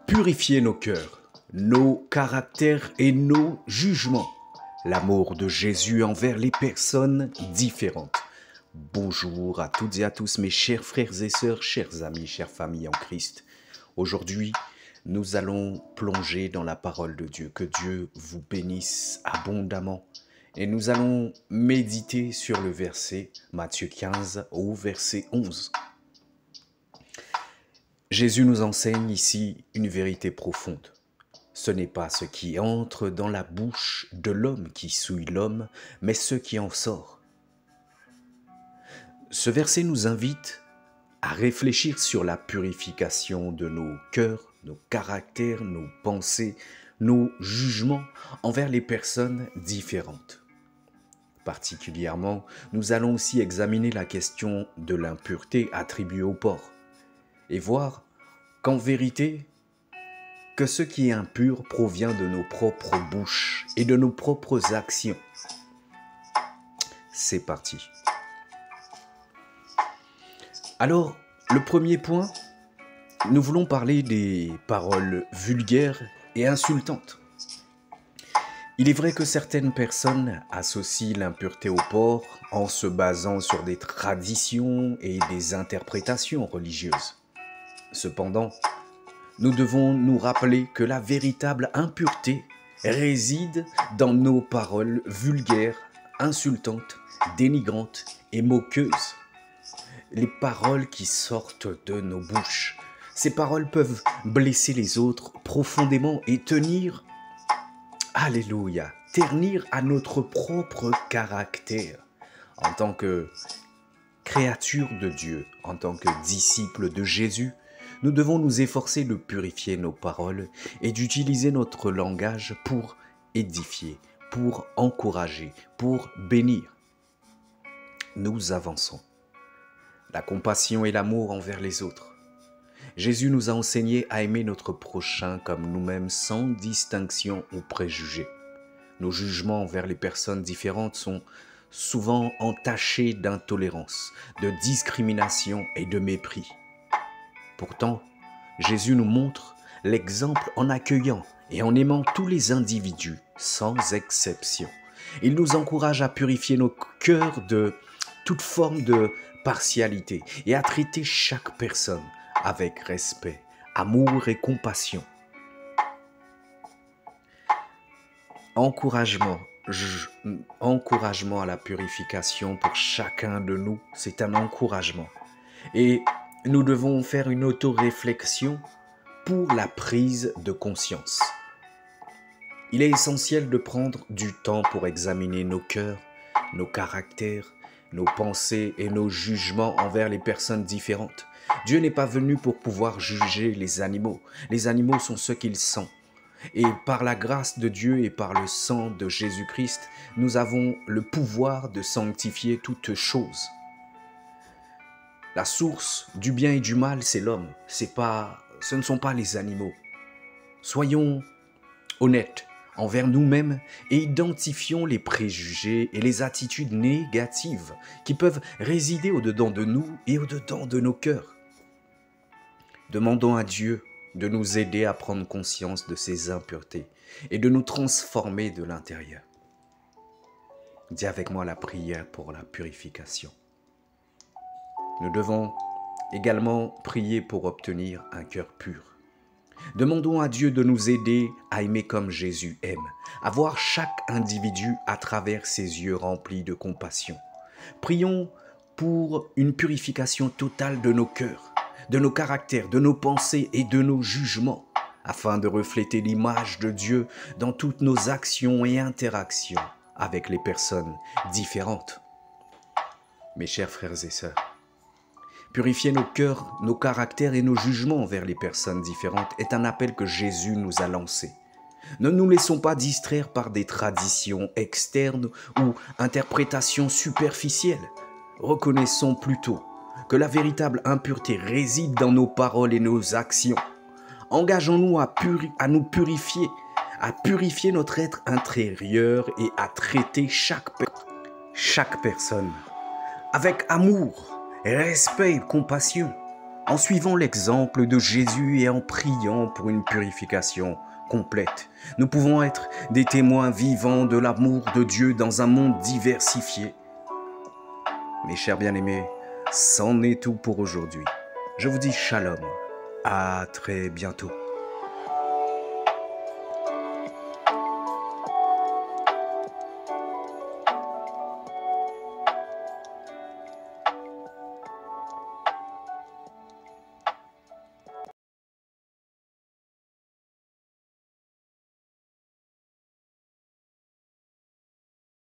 Purifier nos cœurs, nos caractères et nos jugements. L'amour de Jésus envers les personnes différentes. Bonjour à toutes et à tous mes chers frères et sœurs, chers amis, chères familles en Christ. Aujourd'hui, nous allons plonger dans la parole de Dieu. Que Dieu vous bénisse abondamment. Et nous allons méditer sur le verset Matthieu 15 au verset 11. Jésus nous enseigne ici une vérité profonde. Ce n'est pas ce qui entre dans la bouche de l'homme qui souille l'homme, mais ce qui en sort. Ce verset nous invite à réfléchir sur la purification de nos cœurs, nos caractères, nos pensées, nos jugements envers les personnes différentes. Particulièrement, nous allons aussi examiner la question de l'impureté attribuée au porc et voir qu'en vérité, que ce qui est impur provient de nos propres bouches et de nos propres actions. C'est parti. Alors, le premier point, nous voulons parler des paroles vulgaires et insultantes. Il est vrai que certaines personnes associent l'impureté au porc en se basant sur des traditions et des interprétations religieuses. Cependant, nous devons nous rappeler que la véritable impureté réside dans nos paroles vulgaires, insultantes, dénigrantes et moqueuses. Les paroles qui sortent de nos bouches. Ces paroles peuvent blesser les autres profondément et ternir à notre propre caractère en tant que créature de Dieu, en tant que disciple de Jésus. Nous devons nous efforcer de purifier nos paroles et d'utiliser notre langage pour édifier, pour encourager, pour bénir. Nous avançons. La compassion et l'amour envers les autres. Jésus nous a enseigné à aimer notre prochain comme nous-mêmes sans distinction ou préjugés. Nos jugements envers les personnes différentes sont souvent entachés d'intolérance, de discrimination et de mépris. Pourtant, Jésus nous montre l'exemple en accueillant et en aimant tous les individus, sans exception. Il nous encourage à purifier nos cœurs de toute forme de partialité et à traiter chaque personne avec respect, amour et compassion. Encouragement à la purification pour chacun de nous, c'est un encouragement. Et nous devons faire une autoréflexion pour la prise de conscience. Il est essentiel de prendre du temps pour examiner nos cœurs, nos caractères, nos pensées et nos jugements envers les personnes différentes. Dieu n'est pas venu pour pouvoir juger les animaux. Les animaux sont ce qu'ils sont. Et par la grâce de Dieu et par le sang de Jésus-Christ, nous avons le pouvoir de sanctifier toutes choses. La source du bien et du mal, c'est l'homme. Ce ne sont pas les animaux. Soyons honnêtes envers nous-mêmes et identifions les préjugés et les attitudes négatives qui peuvent résider au-dedans de nous et au-dedans de nos cœurs. Demandons à Dieu de nous aider à prendre conscience de ces impuretés et de nous transformer de l'intérieur. Dis avec moi la prière pour la purification. Nous devons également prier pour obtenir un cœur pur. Demandons à Dieu de nous aider à aimer comme Jésus aime, à voir chaque individu à travers ses yeux remplis de compassion. Prions pour une purification totale de nos cœurs, de nos caractères, de nos pensées et de nos jugements, afin de refléter l'image de Dieu dans toutes nos actions et interactions avec les personnes différentes. Mes chers frères et sœurs, purifier nos cœurs, nos caractères et nos jugements envers les personnes différentes est un appel que Jésus nous a lancé. Ne nous laissons pas distraire par des traditions externes ou interprétations superficielles. Reconnaissons plutôt que la véritable impureté réside dans nos paroles et nos actions. Engageons-nous à nous purifier, à purifier notre être intérieur et à traiter chaque personne avec amour, respect et compassion. en suivant l'exemple de Jésus et en priant pour une purification complète. Nous pouvons être des témoins vivants de l'amour de Dieu dans un monde diversifié. Mes chers bien-aimés, c'en est tout pour aujourd'hui. Je vous dis shalom. À très bientôt.